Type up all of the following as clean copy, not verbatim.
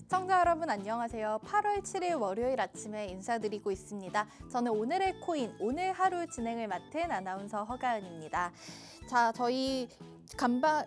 시청자 여러분 안녕하세요. 8월 7일 월요일 아침에 인사드리고 있습니다. 저는 오늘의 코인, 오늘 하루 진행을 맡은 아나운서 허가은입니다. 자, 저희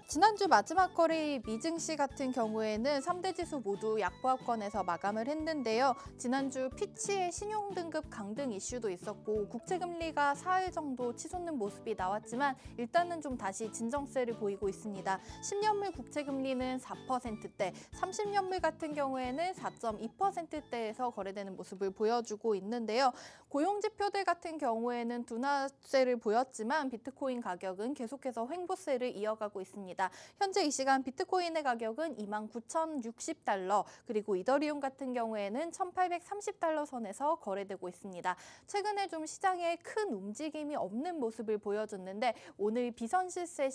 지난주 마지막 거래 미증시 같은 경우에는 3대 지수 모두 약보합권에서 마감을 했는데요. 지난주 피치의 신용등급 강등 이슈도 있었고 국채금리가 4일 정도 치솟는 모습이 나왔지만 일단은 좀 다시 진정세를 보이고 있습니다. 10년물 국채금리는 4%대, 30년물 같은 경우에는 4.2%대에서 거래되는 모습을 보여주고 있는데요. 고용지표들 같은 경우에는 둔화세를 보였지만 비트코인 가격은 계속해서 횡보세를 이어가고 있습니다. 현재 이 시간 비트코인의 가격은 29,060달러, 그리고 이더리움 같은 경우에는 1,830달러 선에서 거래되고 있습니다. 최근에 좀 시장에 큰 움직임이 없는 모습을 보여줬는데 오늘 비선실세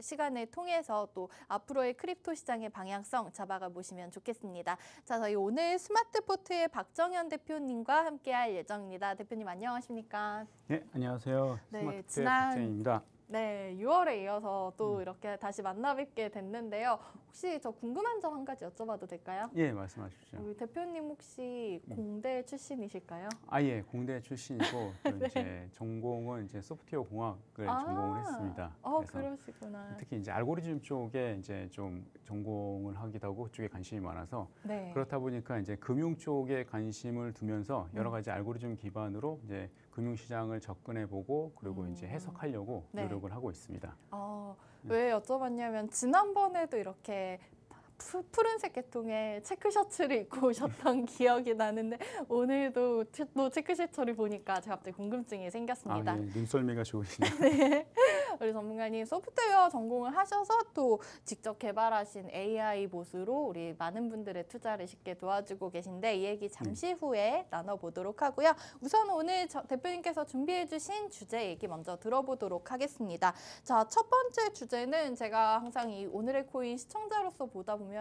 시간을 통해서 또 앞으로의 크립토 시장의 방향성 잡아가 보시면 좋겠습니다. 자, 저희 오늘 스마트포트의 박정현 대표님과 함께할 예정입니다. 대표님 안녕하십니까? 네, 안녕하세요. 네, 스마트포트의 박정현입니다. 네, 6월에 이어서 또 이렇게 다시 만나 뵙게 됐는데요. 혹시 저 궁금한 점 한 가지 여쭤봐도 될까요? 예, 말씀하십시오. 우리 대표님 혹시 공대 출신이실까요? 예, 공대 출신이고 또 이제 전공은 이제 소프트웨어 공학을 전공을 했습니다. 그러시구나. 특히 이제 알고리즘 쪽에 이제 좀 전공을 하기도 하고 그쪽에 관심이 많아서 네. 그렇다 보니까 이제 금융 쪽에 관심을 두면서 여러 가지 알고리즘 기반으로 이제 금융 시장을 접근해 보고 그리고 이제 해석하려고 노력을 하고 있습니다. 왜 여쭤봤냐면 지난번에도 이렇게 푸른색 계통의 체크셔츠를 입고 오셨던 기억이 나는데 오늘도 또 체크셔츠를 보니까 제가 갑자기 궁금증이 생겼습니다. 예, 눈썰미가 좋으시네요. 네. 우리 전문가님 소프트웨어 전공을 하셔서 또 직접 개발하신 AI 봇으로 우리 많은 분들의 투자를 쉽게 도와주고 계신데 이 얘기 잠시 후에 나눠보도록 하고요. 우선 오늘 대표님께서 준비해 주신 주제 얘기 먼저 들어보도록 하겠습니다. 자, 첫 번째 주제는 제가 항상 이 오늘의 코인 시청자로서 보다 보면은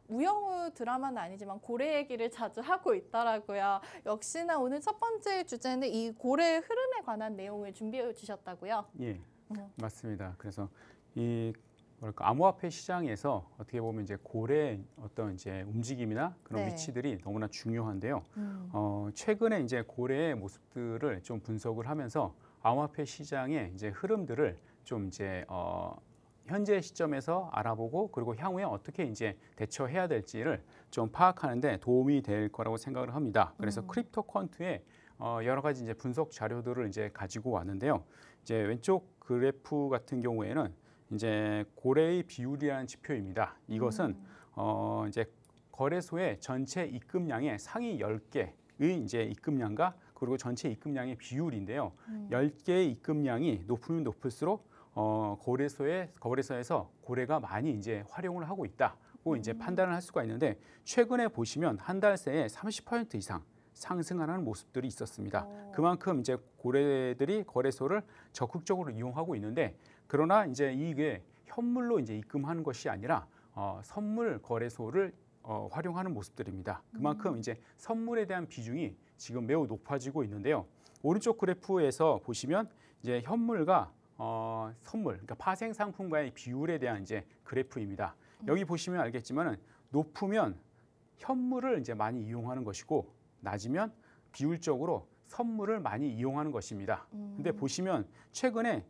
우영우 드라마는 아니지만 고래 얘기를 자주 하고 있더라고요. 역시나 오늘 첫 번째 주제는 이 고래의 흐름에 관한 내용을 준비해 주셨다고요? 예, 맞습니다. 그래서 이 암호화폐 시장에서 어떻게 보면 이제 고래의 어떤 이제 움직임이나 그런 위치들이 너무나 중요한데요. 최근에 이제 고래의 모습들을 좀 분석을 하면서 암호화폐 시장의 이제 흐름들을 좀 이제 현재 시점에서 알아보고 그리고 향후에 어떻게 이제 대처해야 될지를 좀 파악하는 데 도움이 될 거라고 생각을 합니다. 그래서 크립토 퀀트에 여러 가지 이제 분석 자료들을 이제 가지고 왔는데요. 이제 왼쪽 그래프 같은 경우에는 이제 고래의 비율이라는 지표입니다. 이것은 이제 거래소의 전체 입금량의 상위 10개의 이제 입금량과 그리고 전체 입금량의 비율인데요. 10개의 입금량이 높으면 높을수록 거래소에서 고래가 많이 이제 활용을 하고 있다고 이제 판단을 할 수가 있는데 최근에 보시면 한 달 새에 30% 이상 상승하는 모습들이 있었습니다. 그만큼 이제 고래들이 거래소를 적극적으로 이용하고 있는데 그러나 이제 이게 현물로 이제 입금하는 것이 아니라 선물 거래소를 활용하는 모습들입니다. 그만큼 이제 선물에 대한 비중이 지금 매우 높아지고 있는데요. 오른쪽 그래프에서 보시면 이제 현물과 선물, 그러니까 파생 상품과의 비율에 대한 이제 그래프입니다. 여기 보시면 알겠지만은 높으면 현물을 이제 많이 이용하는 것이고 낮으면 비율적으로 선물을 많이 이용하는 것입니다. 근데 보시면 최근에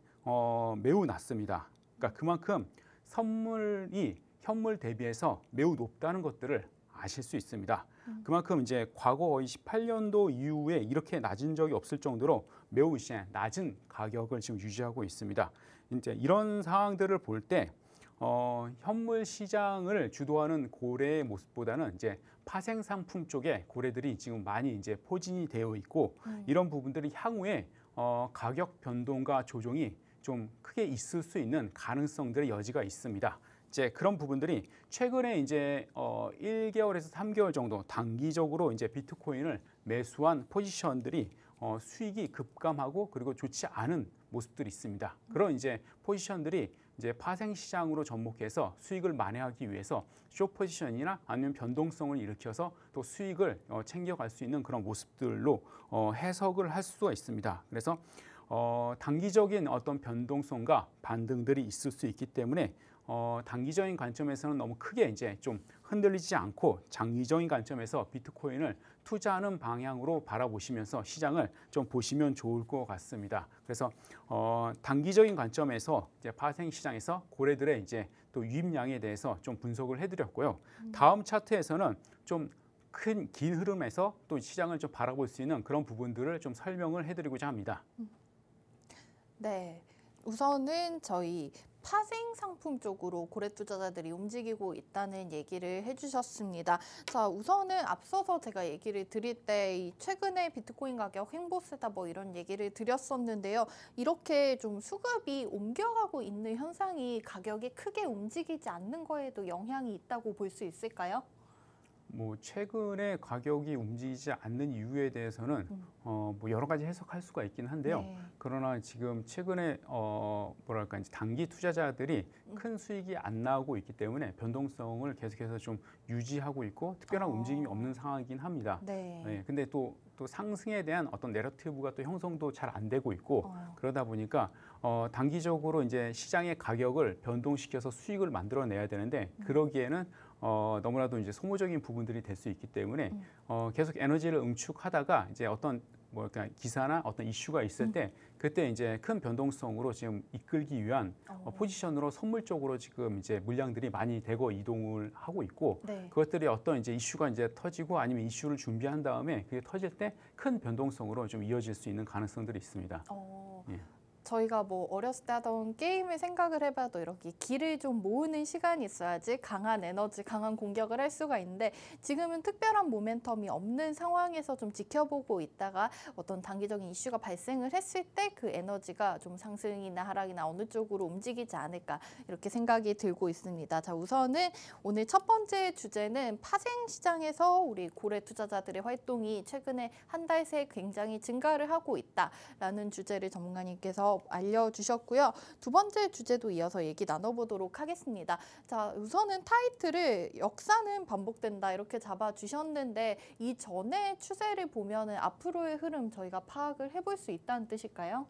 매우 낮습니다. 그러니까 그만큼 선물이 현물 대비해서 매우 높다는 것들을 아실 수 있습니다. 그만큼 이제 과거 28년도 이후에 이렇게 낮은 적이 없을 정도로 매우 이제 낮은 가격을 지금 유지하고 있습니다. 이제 이런 상황들을 볼 때 현물 시장을 주도하는 고래의 모습보다는 이제 파생 상품 쪽에 고래들이 지금 많이 이제 포진이 되어 있고 이런 부분들이 향후에 가격 변동과 조정이 좀 크게 있을 수 있는 가능성들의 여지가 있습니다. 이제 그런 부분들이 최근에 이제 1개월에서 3개월 정도 단기적으로 이제 비트코인을 매수한 포지션들이 수익이 급감하고 그리고 좋지 않은 모습들이 있습니다. 그런 이제 포지션들이 이제 파생 시장으로 접목해서 수익을 만회하기 위해서 숏 포지션이나 아니면 변동성을 일으켜서 또 수익을 챙겨갈 수 있는 그런 모습들로 해석을 할 수가 있습니다. 그래서 단기적인 어떤 변동성과 반등들이 있을 수 있기 때문에 단기적인 관점에서는 너무 크게 이제 좀 흔들리지 않고 장기적인 관점에서 비트코인을 투자하는 방향으로 바라보시면서 시장을 좀 보시면 좋을 것 같습니다. 그래서 단기적인 관점에서 이제 파생 시장에서 고래들의 이제 또 유입량에 대해서 좀 분석을 해드렸고요. 다음 차트에서는 좀 긴 흐름에서 또 시장을 좀 바라볼 수 있는 그런 부분들을 좀 설명을 해드리고자 합니다. 네, 우선은 저희 파생 상품 쪽으로 고래 투자자들이 움직이고 있다는 얘기를 해주셨습니다. 자, 우선은 앞서서 제가 얘기를 드릴 때 이 최근에 비트코인 가격 횡보세다 뭐 이런 얘기를 드렸었는데요. 이렇게 좀 수급이 옮겨가고 있는 현상이 가격이 크게 움직이지 않는 거에도 영향이 있다고 볼 수 있을까요? 뭐 최근에 가격이 움직이지 않는 이유에 대해서는 뭐 여러 가지 해석할 수가 있긴 한데요. 네. 그러나 지금 최근에 뭐랄까 이제 단기 투자자들이 큰 수익이 안 나오고 있기 때문에 변동성을 계속해서 좀 유지하고 있고 특별한 움직임이 없는 상황이긴 합니다. 네. 네, 근데 또 상승에 대한 어떤 내러티브가 또 형성도 잘 안 되고 있고 그러다 보니까 단기적으로 이제 시장의 가격을 변동시켜서 수익을 만들어내야 되는데 그러기에는 너무나도 이제 소모적인 부분들이 될 수 있기 때문에 계속 에너지를 응축하다가 이제 어떤 뭐랄까 기사나 어떤 이슈가 있을 때 그때 이제 큰 변동성으로 지금 이끌기 위한 포지션으로 선물 쪽으로 지금 이제 물량들이 많이 대거 이동을 하고 있고 네. 그것들이 어떤 이제 이슈가 이제 터지고 아니면 이슈를 준비한 다음에 그게 터질 때 큰 변동성으로 좀 이어질 수 있는 가능성들이 있습니다. 예. 저희가 뭐 어렸을 때 하던 게임을 생각을 해봐도 이렇게 기를 좀 모으는 시간이 있어야지 강한 에너지, 강한 공격을 할 수가 있는데 지금은 특별한 모멘텀이 없는 상황에서 좀 지켜보고 있다가 어떤 단기적인 이슈가 발생을 했을 때 그 에너지가 좀 상승이나 하락이나 어느 쪽으로 움직이지 않을까 이렇게 생각이 들고 있습니다. 자, 우선은 오늘 첫 번째 주제는 파생 시장에서 우리 고래 투자자들의 활동이 최근에 한 달 새 굉장히 증가를 하고 있다라는 주제를 전문가님께서 알려주셨고요. 두 번째 주제도 이어서 얘기 나눠보도록 하겠습니다. 자, 우선은 타이틀을 역사는 반복된다 이렇게 잡아주셨는데 이 전의 추세를 보면은 앞으로의 흐름 저희가 파악을 해볼 수 있다는 뜻일까요?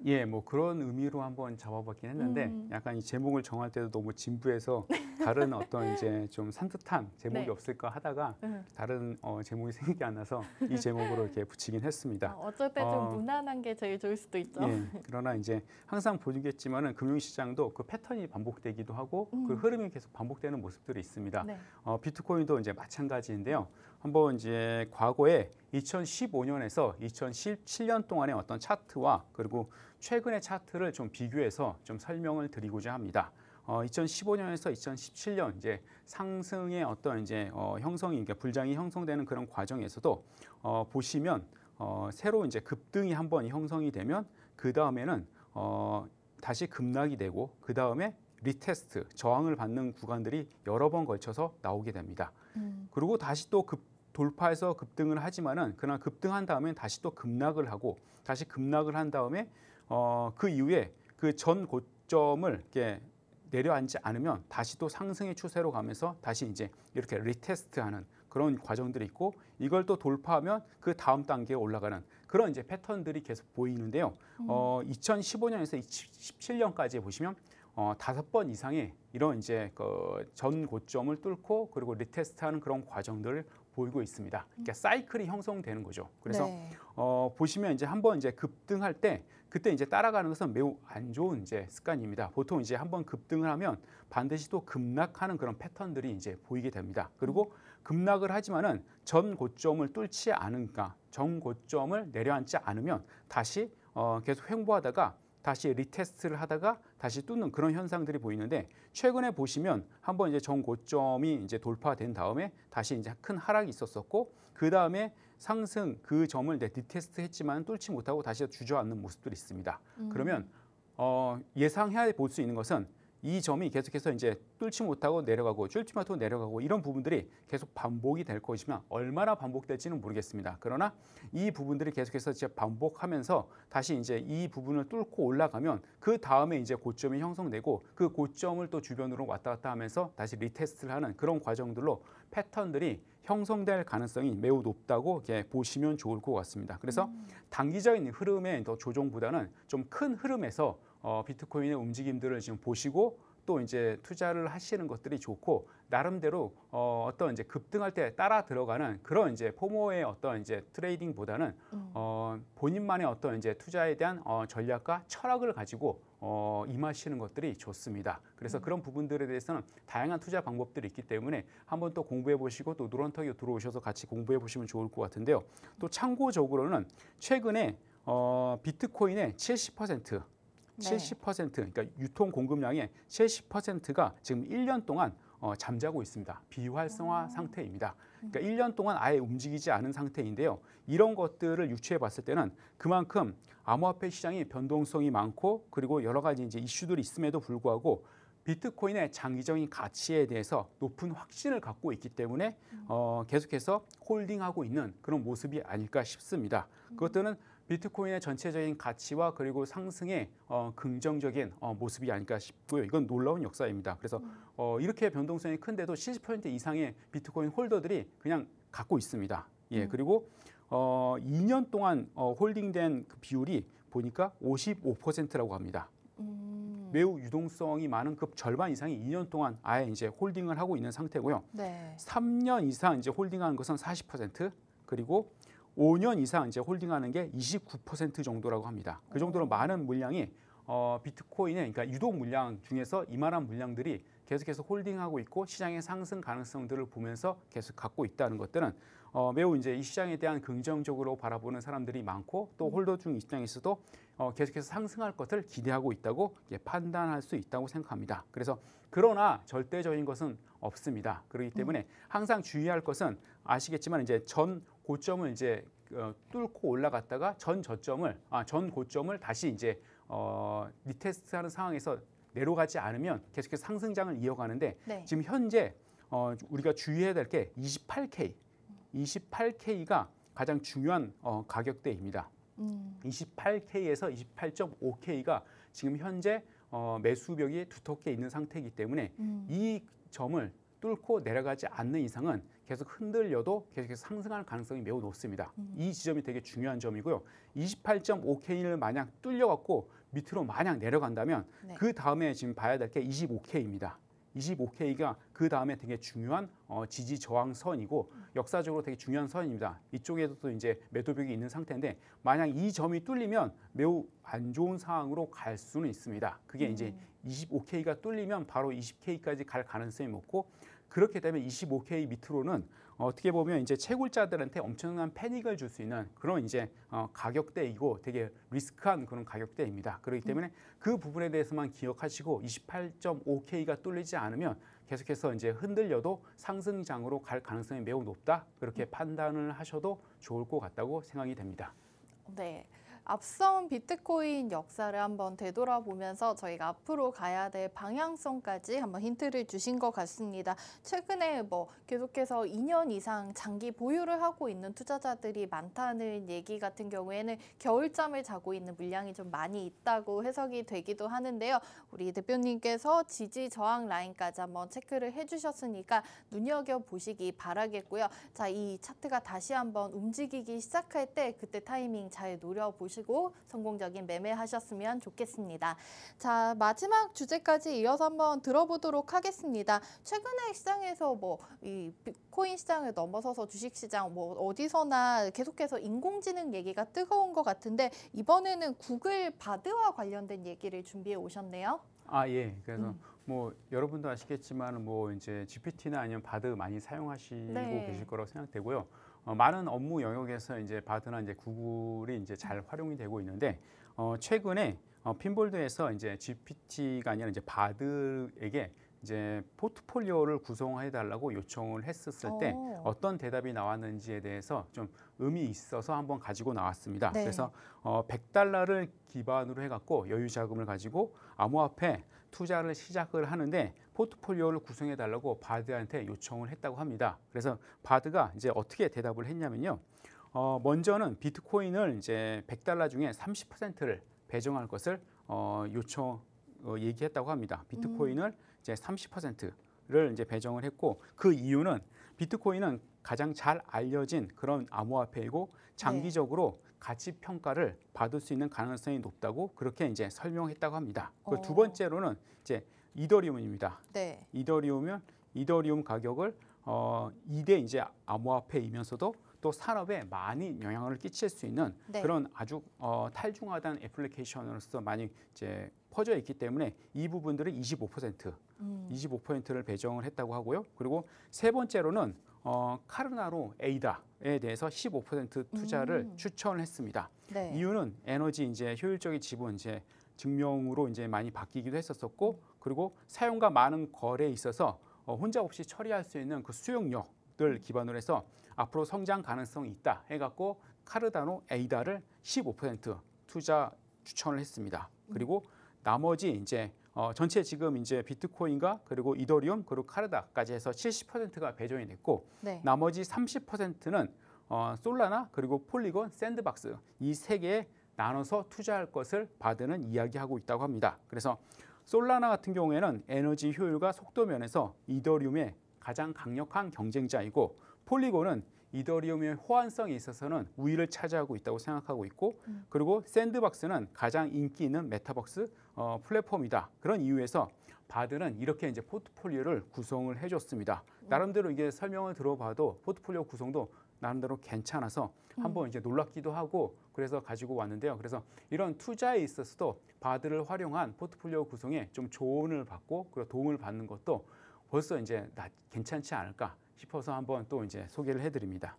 예, 뭐 그런 의미로 한번 잡아봤긴 했는데 약간 이 제목을 정할 때도 너무 진부해서 다른 어떤 이제 좀 산뜻한 제목이 네. 없을까 하다가 다른 제목이 생각이 안 나서 이 제목으로 이렇게 붙이긴 했습니다. 어쩔 때 좀 무난한 게 제일 좋을 수도 있죠. 예, 그러나 이제 항상 보겠지만은 금융시장도 그 패턴이 반복되기도 하고 그 흐름이 계속 반복되는 모습들이 있습니다. 네. 비트코인도 이제 마찬가지인데요. 한번 이제 과거에 2015년에서 2017년 동안의 어떤 차트와 그리고 최근의 차트를 좀 비교해서 좀 설명을 드리고자 합니다. 2015년에서 2017년 이제 상승의 어떤 이제 형성이 그러니까 불장이 형성되는 그런 과정에서도 보시면 새로 이제 급등이 한번 형성이 되면 그 다음에는 다시 급락이 되고 그 다음에 리테스트 저항을 받는 구간들이 여러 번 걸쳐서 나오게 됩니다. 그리고 다시 또 돌파해서 급등을 하지만은 그러나 급등한 다음에 다시 또 급락을 하고 다시 급락을 한 다음에 그 이후에 그 전 고점을 이렇게 내려앉지 않으면 다시 또 상승의 추세로 가면서 다시 이제 이렇게 리테스트하는 그런 과정들이 있고 이걸 또 돌파하면 그 다음 단계에 올라가는 그런 이제 패턴들이 계속 보이는데요. 2015년에서 2017년까지 보시면 5번 이상의 이런 이제 그 전 고점을 뚫고 그리고 리테스트하는 그런 과정들을 보이고 있습니다. 그러니까 사이클이 형성되는 거죠. 그래서 네. 보시면 이제 한번 이제 급등할 때 그때 이제 따라가는 것은 매우 안 좋은 이제 습관입니다. 보통 이제 한번 급등을 하면 반드시 또 급락하는 그런 패턴들이 이제 보이게 됩니다. 그리고 급락을 하지만은 전 고점을 뚫지 않으니까 전 고점을 내려앉지 않으면 다시 계속 횡보하다가 다시 리테스트를 하다가 다시 뚫는 그런 현상들이 보이는데 최근에 보시면 한번 이제 전 고점이 이제 돌파된 다음에 다시 이제 큰 하락이 있었었고 그 다음에 상승 그 점을 리테스트했지만 뚫지 못하고 다시 주저앉는 모습들이 있습니다. 그러면 예상해야 볼 수 있는 것은 이 점이 계속해서 이제 뚫지 못하고 내려가고 뚫지 못하고 내려가고 이런 부분들이 계속 반복이 될 것이면 얼마나 반복될지는 모르겠습니다. 그러나 이 부분들이 계속해서 이제 반복하면서 다시 이제 이 부분을 뚫고 올라가면 그 다음에 이제 고점이 형성되고 그 고점을 또 주변으로 왔다 갔다 하면서 다시 리테스트를 하는 그런 과정들로 패턴들이 형성될 가능성이 매우 높다고 이렇게 보시면 좋을 것 같습니다. 그래서 단기적인 흐름의 더 조정보다는 좀 큰 흐름에서 비트코인의 움직임들을 지금 보시고 또 이제 투자를 하시는 것들이 좋고, 나름대로 어떤 이제 급등할 때 따라 들어가는 그런 이제 포모의 어떤 이제 트레이딩보다는 본인만의 어떤 이제 투자에 대한 전략과 철학을 가지고 임하시는 것들이 좋습니다. 그래서 그런 부분들에 대해서는 다양한 투자 방법들이 있기 때문에 한번 또 공부해 보시고 또 노런터기 들어오셔서 같이 공부해 보시면 좋을 것 같은데요. 또 참고적으로는 최근에 비트코인의 70% 그러니까 유통 공급량의 70%가 지금 1년 동안 잠자고 있습니다. 비활성화 상태입니다. 그러니까 1년 동안 아예 움직이지 않은 상태인데요. 이런 것들을 유추해 봤을 때는 그만큼 암호화폐 시장이 변동성이 많고, 그리고 여러 가지 이제 이슈들이 있음에도 불구하고 비트코인의 장기적인 가치에 대해서 높은 확신을 갖고 있기 때문에 계속해서 홀딩하고 있는 그런 모습이 아닐까 싶습니다. 그것들은 비트코인의 전체적인 가치와 그리고 상승의 긍정적인 모습이 아닐까 싶고요. 이건 놀라운 역사입니다. 그래서 이렇게 변동성이 큰데도 70% 이상의 비트코인 홀더들이 그냥 갖고 있습니다. 예, 그리고 2년 동안 홀딩된 그 비율이 보니까 55%라고 합니다. 매우 유동성이 많은 그 절반 이상이 2년 동안 아예 이제 홀딩을 하고 있는 상태고요. 네. 3년 이상 이제 홀딩하는 것은 40%, 그리고 5년 이상 이제 홀딩하는 게 29% 정도라고 합니다. 그 정도로 많은 물량이 비트코인의, 그러니까 유동 물량 중에서 이만한 물량들이 계속해서 홀딩하고 있고 시장의 상승 가능성들을 보면서 계속 갖고 있다는 것들은 매우 이제 이 시장에 대한 긍정적으로 바라보는 사람들이 많고, 또 홀더 중 입장에서도 계속해서 상승할 것을 기대하고 있다고 판단할 수 있다고 생각합니다. 그래서 그러나 절대적인 것은 없습니다. 그렇기 때문에 항상 주의할 것은, 아시겠지만 이제 전 고점을 이제 뚫고 올라갔다가 전 고점을 다시 이제 리테스트하는 상황에서 내려가지 않으면 계속해서 상승장을 이어가는데, 네. 지금 현재 우리가 주의해야 될 게 28K가 가장 중요한 가격대입니다. 28K에서 28.5K가 지금 현재 매수벽이 두텁게 있는 상태이기 때문에 이 점을 뚫고 내려가지 않는 이상은 계속 흔들려도 계속해서 상승할 가능성이 매우 높습니다. 이 지점이 되게 중요한 점이고요. 28.5K를 만약 뚫려갖고 밑으로 만약 내려간다면, 네. 그 다음에 지금 봐야 될 게 25K입니다. 25K가 그 다음에 되게 중요한 지지 저항선이고 역사적으로 되게 중요한 선입니다. 이쪽에도 이제 매도벽이 있는 상태인데, 만약 이 점이 뚫리면 매우 안 좋은 상황으로 갈 수는 있습니다. 그게 이제 25K가 뚫리면 바로 20K까지 갈 가능성이 높고, 그렇게 되면 25K 밑으로는 어떻게 보면 이제 채굴자들한테 엄청난 패닉을 줄 수 있는 그런 이제 가격대이고 되게 리스크한 그런 가격대입니다. 그렇기 때문에 그 부분에 대해서만 기억하시고 28.5K가 뚫리지 않으면 계속해서 이제 흔들려도 상승장으로 갈 가능성이 매우 높다, 그렇게 판단을 하셔도 좋을 것 같다고 생각이 됩니다. 네. 앞선 비트코인 역사를 한번 되돌아보면서 저희가 앞으로 가야 될 방향성까지 한번 힌트를 주신 것 같습니다. 최근에 뭐 계속해서 2년 이상 장기 보유를 하고 있는 투자자들이 많다는 얘기 같은 경우에는 겨울잠을 자고 있는 물량이 좀 많이 있다고 해석이 되기도 하는데요. 우리 대표님께서 지지 저항 라인까지 한번 체크를 해주셨으니까 눈여겨보시기 바라겠고요. 자, 이 차트가 다시 한번 움직이기 시작할 때 그때 타이밍 잘 노려보시고 성공적인 매매하셨으면 좋겠습니다. 자, 마지막 주제까지 이어서 한번 들어보도록 하겠습니다. 최근에 시장에서 뭐 이 비트코인 시장을 넘어서서 주식시장 뭐 어디서나 계속해서 인공지능 얘기가 뜨거운 것 같은데, 이번에는 구글 바드와 관련된 얘기를 준비해 오셨네요. 아, 예. 그래서 뭐 여러분도 아시겠지만 뭐 이제 GPT나 아니면 바드 많이 사용하시고 네. 계실 거라고 생각되고요. 많은 업무 영역에서 이제 바드나 이제 구글이 이제 잘 활용이 되고 있는데, 최근에 핀볼드에서 이제 GPT가 아니라 이제 바드에게 이제 포트폴리오를 구성해 달라고 요청을 했었을 때 어떤 대답이 나왔는지에 대해서 좀 의미 있어서 한번 가지고 나왔습니다. 네. 그래서 $100를 기반으로 해갖고 여유 자금을 가지고 암호화폐 투자를 시작을 하는데 포트폴리오를 구성해 달라고 바드한테 요청을 했다고 합니다. 그래서 바드가 이제 어떻게 대답을 했냐면요. 먼저는 비트코인을 이제 $100 중에 30%를 배정할 것을 얘기했다고 합니다. 비트코인을 이제 30%를 이제 배정을 했고, 그 이유는 비트코인은 가장 잘 알려진 그런 암호화폐이고 장기적으로 가치 평가를 받을 수 있는 가능성이 높다고 그렇게 이제 설명했다고 합니다. 그리고 두 번째로는 이제 이더리움입니다. 네. 이더리움 가격을 2대 이제 암호화폐이면서도 또 산업에 많이 영향을 끼칠 수 있는 그런 아주 탈중하다는 애플리케이션으로서 많이 이제 퍼져 있기 때문에 이 부분들을 25%를 배정을 했다고 하고요. 그리고 세 번째로는 카르나로 에이다에 대해서 15% 투자를 추천을 했습니다. 이유는 에너지 이제 효율적인 지분 이제 증명으로 이제 많이 바뀌기도 했었고, 그리고 사용과 많은 거래에 있어서 혼자 없이 처리할 수 있는 그 수용력을 기반으로 해서 앞으로 성장 가능성이 있다 해갖고 카르다노 에이다를 15% 투자 추천을 했습니다. 그리고 나머지 이제 전체 지금 이제 비트코인과 그리고 이더리움 그리고 카르다까지 해서 70%가 배정이 됐고 나머지 30%는 솔라나 그리고 폴리곤, 샌드박스 이 세 개에 나눠서 투자할 것을 바드는 이야기하고 있다고 합니다. 그래서 솔라나 같은 경우에는 에너지 효율과 속도 면에서 이더리움의 가장 강력한 경쟁자이고 폴리곤은 이더리움의 호환성에 있어서는 우위를 차지하고 있다고 생각하고 있고 그리고 샌드박스는 가장 인기 있는 메타버스 플랫폼이다. 그런 이유에서 바드는 이렇게 이제 포트폴리오를 구성을 해줬습니다. 나름대로 이게 설명을 들어봐도 포트폴리오 구성도 나름대로 괜찮아서 한번 이제 놀랍기도 하고 그래서 가지고 왔는데요. 그래서 이런 투자에 있어서도 바드를 활용한 포트폴리오 구성에 좀 조언을 받고 그리고 도움을 받는 것도 벌써 이제 괜찮지 않을까 싶어서 한번 또 이제 소개를 해드립니다.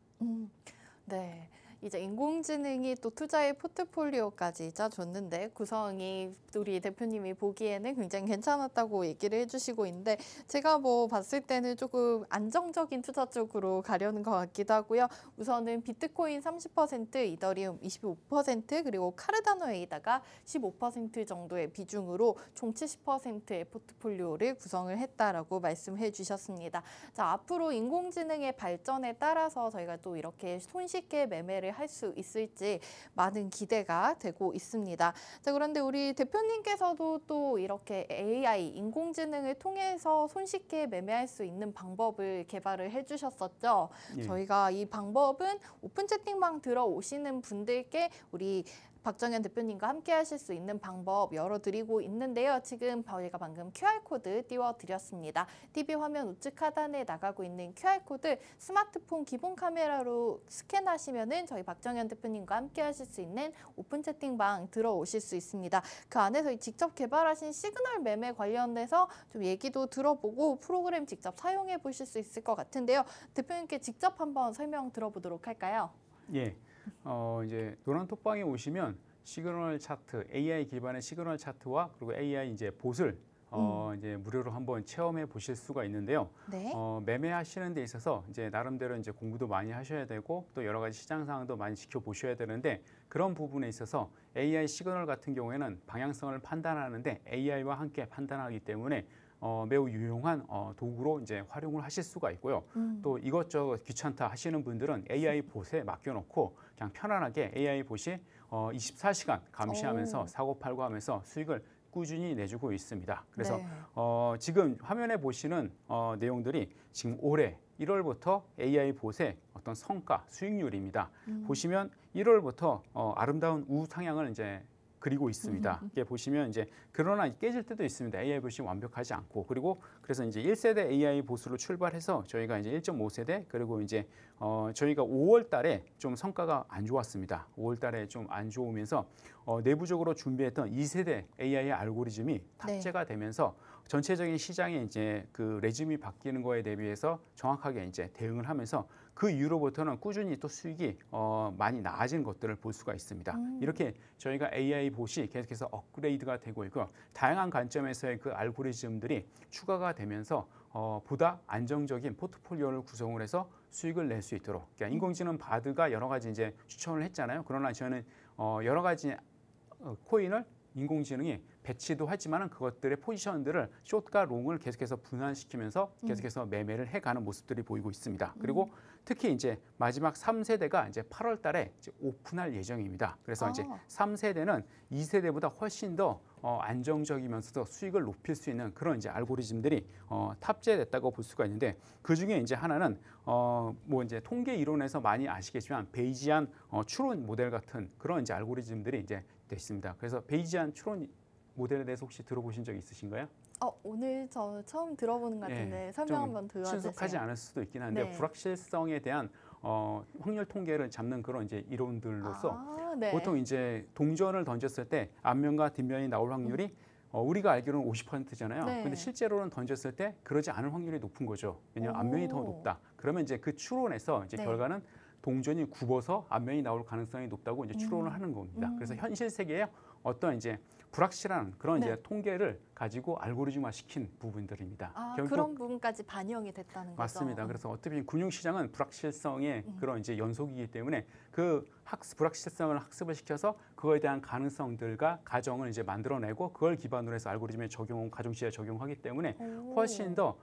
네. 이제 인공지능이 또 투자의 포트폴리오까지 짜줬는데 구성이 우리 대표님이 보기에는 굉장히 괜찮았다고 얘기를 해주시고 있는데 제가 뭐 봤을 때는 조금 안정적인 투자 쪽으로 가려는 것 같기도 하고요. 우선은 비트코인 30%, 이더리움 25% 그리고 카르다노에이다가 15% 정도의 비중으로 총 70%의 포트폴리오를 구성을 했다라고 말씀해 주셨습니다. 자, 앞으로 인공지능의 발전에 따라서 저희가 또 이렇게 손쉽게 매매를 할 수 있을지 많은 기대가 되고 있습니다. 자, 그런데 우리 대표님께서도 또 이렇게 AI, 인공지능을 통해서 손쉽게 매매할 수 있는 방법을 개발을 해주셨었죠. 저희가 이 방법은 오픈 채팅방 들어오시는 분들께 우리 박정현 대표님과 함께 하실 수 있는 방법 열어드리고 있는데요. 지금 저희가 방금 QR코드 띄워드렸습니다. TV 화면 우측 하단에 나가고 있는 QR코드 스마트폰 기본 카메라로 스캔하시면은 저희 박정현 대표님과 함께 하실 수 있는 오픈 채팅방 들어오실 수 있습니다. 그 안에서 직접 개발하신 시그널 매매 관련해서 좀 얘기도 들어보고 프로그램 직접 사용해 보실 수 있을 것 같은데요. 대표님께 직접 한번 설명 들어보도록 할까요? 예. 이제 노란톡방에 오시면 시그널 차트, AI 기반의 시그널 차트와 그리고 AI 이제 봇을 이제 무료로 한번 체험해 보실 수가 있는데요. 매매하시는 데 있어서 이제 나름대로 이제 공부도 많이 하셔야 되고 또 여러 가지 시장 상황도 많이 지켜보셔야 되는데 그런 부분에 있어서 AI 시그널 같은 경우에는 방향성을 판단하는데 AI와 함께 판단하기 때문에 매우 유용한 도구로 이제 활용을 하실 수가 있고요. 또 이것저것 귀찮다 하시는 분들은 AI 봇에 맡겨놓고 그냥 편안하게 AI 봇이 24시간 감시하면서 사고팔고 하면서 수익을 꾸준히 내주고 있습니다. 그래서 지금 화면에 보시는 내용들이 지금 올해 1월부터 AI 봇의 어떤 성과, 수익률입니다. 보시면 1월부터 아름다운 우상향을 이제 그리고 있습니다. 이게 보시면 이제 그러나 깨질 때도 있습니다. AI 봇이 완벽하지 않고 그리고 그래서 이제 1세대 AI 봇으로 출발해서 저희가 이제 1.5세대 그리고 이제 저희가 5월달에 좀 성과가 안 좋았습니다. 5월달에 좀 안 좋으면서 내부적으로 준비했던 2세대 AI 알고리즘이 탑재가 되면서 전체적인 시장에 이제 그 레짐이 바뀌는 거에 대비해서 정확하게 이제 대응을 하면서 그 이후로부터는 꾸준히 또 수익이 많이 나아진 것들을 볼 수가 있습니다. 이렇게 저희가 AI 봇이 계속해서 업그레이드가 되고 있고 다양한 관점에서의 그 알고리즘들이 추가가 되면서 보다 안정적인 포트폴리오를 구성을 해서 수익을 낼 수 있도록 그러니까 인공지능 바드가 여러 가지 이제 추천을 했잖아요. 그러나 저는 여러 가지 코인을 인공지능이 배치도 하지만 그것들의 포지션들을 숏과 롱을 계속해서 분할시키면서 계속해서 매매를 해가는 모습들이 보이고 있습니다. 그리고 특히 이제 마지막 3세대가 이제 8월 달에 이제 오픈할 예정입니다. 그래서 이제 3세대는 2세대보다 훨씬 더 안정적이면서도 수익을 높일 수 있는 그런 이제 알고리즘들이 탑재됐다고 볼 수가 있는데 그 중에 이제 하나는 뭐 이제 통계 이론에서 많이 아시겠지만 베이지안 추론 모델 같은 그런 이제 알고리즘들이 이제 돼 있습니다. 그래서 베이지안 추론 모델에 대해서 혹시 들어보신 적 있으신가요? 오늘 저 처음 들어보는 것 같은데 설명 한번 도와주세요. 친숙하지 않을 수도 있긴 한데 네. 불확실성에 대한 확률 통계를 잡는 그런 이제 이론들로서 네. 보통 이제 동전을 던졌을 때 앞면과 뒷면이 나올 확률이 우리가 알기로는 50%잖아요. 네. 근데 실제로는 던졌을 때 그러지 않을 확률이 높은 거죠. 왜냐하면 앞면이 더 높다. 그러면 이제 그 추론에서 이제 네. 결과는 동전이 굽어서 앞면이 나올 가능성이 높다고 이제 추론을 하는 겁니다. 그래서 현실 세계에 어떤 이제 불확실한 그런 네. 이제 통계를 가지고 알고리즘화 시킨 부분들입니다. 결국 그런 부분까지 반영이 됐다는 거죠. 맞습니다. 그래서 어떻게 보면 금융시장은 불확실성의 그런 이제 연속이기 때문에 그 불확실성을 학습을 시켜서 그거에 대한 가능성들과 가정을 이제 만들어내고 그걸 기반으로 해서 알고리즘에 가중시에 적용하기 때문에 훨씬 더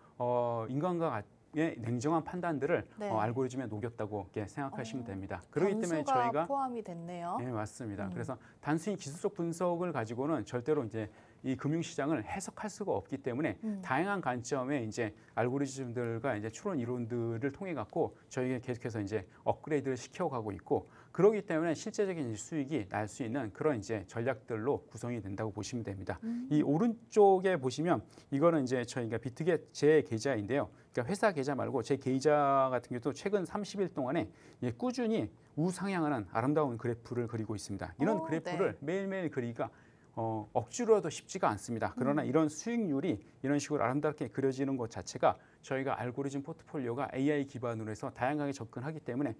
인간과 의 냉정한 판단들을 네. 알고리즘에 녹였다고 이렇게 생각하시면 됩니다. 그렇기 때문에 변수가 저희가 포함이 됐네요. 네, 맞습니다. 그래서 단순히 기술적 분석을 가지고는 절대로 이제 이 금융시장을 해석할 수가 없기 때문에 다양한 관점의 이제 알고리즘들과 이제 추론 이론들을 통해 갖고 저희가 계속해서 이제 업그레이드를 시켜가고 있고 그렇기 때문에 실제적인 수익이 날 수 있는 그런 이제 전략들로 구성이 된다고 보시면 됩니다. 이 오른쪽에 보시면 이거는 이제 저희가 비트겟 제 계좌인데요. 그러니까 회사 계좌 말고 제 계좌 같은 경우도 최근 30일 동안에 꾸준히 우상향하는 아름다운 그래프를 그리고 있습니다. 이런 그래프를 매일매일 그리기가 억지로라도 쉽지가 않습니다. 그러나 이런 수익률이 이런 식으로 아름답게 그려지는 것 자체가 저희가 알고리즘 포트폴리오가 AI 기반으로 해서 다양하게 접근하기 때문에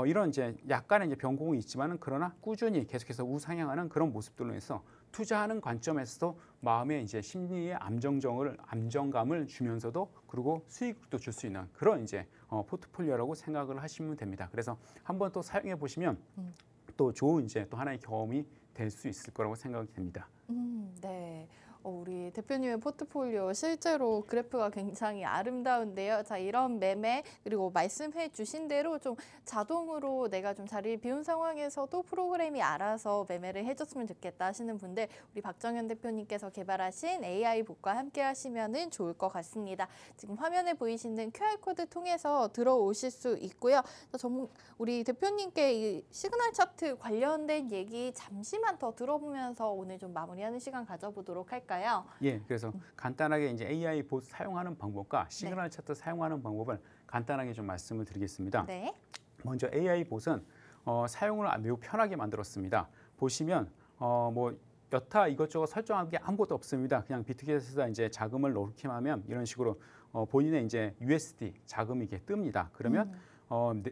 이런 이제 약간의 이제 변곡이 있지만은 그러나 꾸준히 계속해서 우상향하는 그런 모습들로 해서 투자하는 관점에서도 마음의 이제 심리의 안정감을 주면서도 그리고 수익도 줄 수 있는 그런 이제 포트폴리오라고 생각을 하시면 됩니다. 그래서 한번 또 사용해 보시면 또 좋은 이제 또 하나의 경험이 될 수 있을 거라고 생각이 됩니다. 네. 우리 대표님의 포트폴리오 실제로 그래프가 굉장히 아름다운데요. 자, 이런 매매 그리고 말씀해 주신 대로 좀 자동으로 내가 좀 자리를 비운 상황에서도 프로그램이 알아서 매매를 해줬으면 좋겠다 하시는 분들 우리 박정현 대표님께서 개발하신 AI 봇과 함께 하시면 좋을 것 같습니다. 지금 화면에 보이시는 QR코드 통해서 들어오실 수 있고요. 우리 대표님께 이 시그널 차트 관련된 얘기 잠시만 더 들어보면서 오늘 좀 마무리하는 시간 가져보도록 할까요? 예, 그래서 간단하게 이제 AI 봇 사용하는 방법과 시그널 차트 사용하는 방법을 간단하게 좀 말씀을 드리겠습니다. 네. 먼저 AI 봇은 사용을 매우 편하게 만들었습니다. 보시면 뭐 여타 이것저것 설정한 게 아무것도 없습니다. 그냥 비트겟에서 이제 자금을 넣기만 하면 이런 식으로 본인의 이제 USD 자금이 이게 뜹니다. 그러면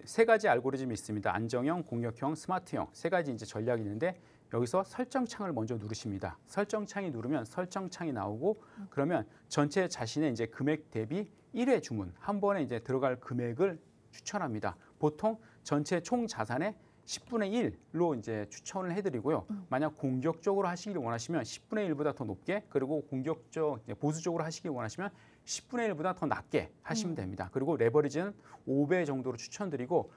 세 가지 알고리즘이 있습니다. 안정형, 공격형, 스마트형 세 가지 이제 전략이 있는데 여기서 설정창을 먼저 누르십니다. 설정창이 누르면 설정창이 나오고 그러면 전체 자신의 이제 금액 대비 1회 주문 한 번에 이제 들어갈 금액을 추천합니다. 보통 전체 총 자산의 10분의 1로 이제 추천을 해드리고요. 만약 공격적으로 하시기를 원하시면 10분의 1보다 더 높게 그리고 보수적으로 하시길 원하시면 10분의 1보다 더 낮게 하시면 됩니다. 그리고 레버리지는 5배 정도로 추천드리고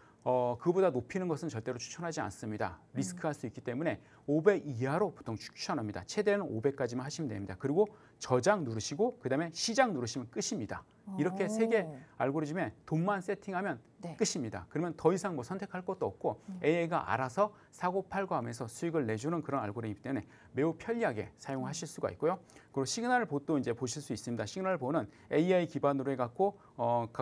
그보다 높이는 것은 절대로 추천하지 않습니다. 리스크할 수 있기 때문에 5배 이하로 보통 추천합니다. 최대는 5배까지만 하시면 됩니다. 그리고 저장 누르시고 그다음에 시작 누르시면 끝입니다. 이렇게 세 개 알고리즘에 돈만 세팅하면 끝입니다. 그러면 더 이상 뭐 선택할 것도 없고 AI가 알아서 사고 팔고 하면서 수익을 내주는 그런 알고리즘이기 때문에 매우 편리하게 사용하실 수가 있고요. 그리고 시그널 봇도 이제 보실 수 있습니다. 시그널 봇은 AI 기반으로 해갖고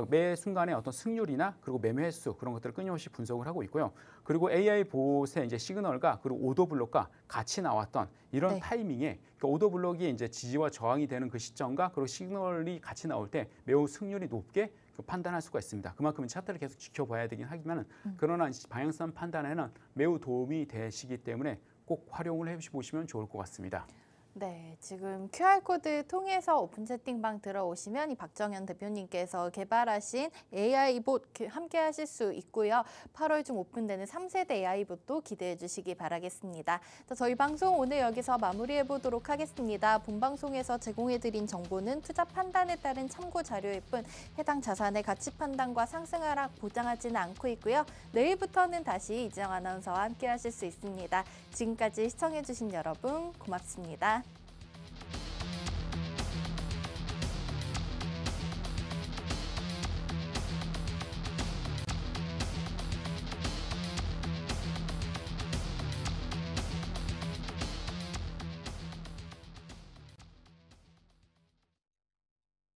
매 순간에 어떤 승률이나 그리고 매매 횟수 그런 것들을 끊임없이 분석을 하고 있고요. 그리고 AI 봇의 이제 시그널과 그리고 오더 블록과 같이 나왔던 이런 타이밍에 그러니까 오더 블록이 이제 지지와 저항이 되는 그 시점과 그리고 시그널이 같이 나올 때 매우 승률이 높게 판단할 수가 있습니다. 그만큼 차트를 계속 지켜봐야 되긴 하지만 그러나 방향성 판단에는 매우 도움이 되시기 때문에 꼭 활용을 해보시면 좋을 것 같습니다. 네, 지금 QR코드 통해서 오픈 채팅방 들어오시면 이 박정현 대표님께서 개발하신 AI 봇 함께 하실 수 있고요. 8월 중 오픈되는 3세대 AI 봇도 기대해 주시기 바라겠습니다. 자, 저희 방송 오늘 여기서 마무리해 보도록 하겠습니다. 본 방송에서 제공해 드린 정보는 투자 판단에 따른 참고 자료일 뿐 해당 자산의 가치 판단과 상승 하락 보장하지는 않고 있고요. 내일부터는 다시 이지영 아나운서와 함께 하실 수 있습니다. 지금까지 시청해 주신 여러분 고맙습니다.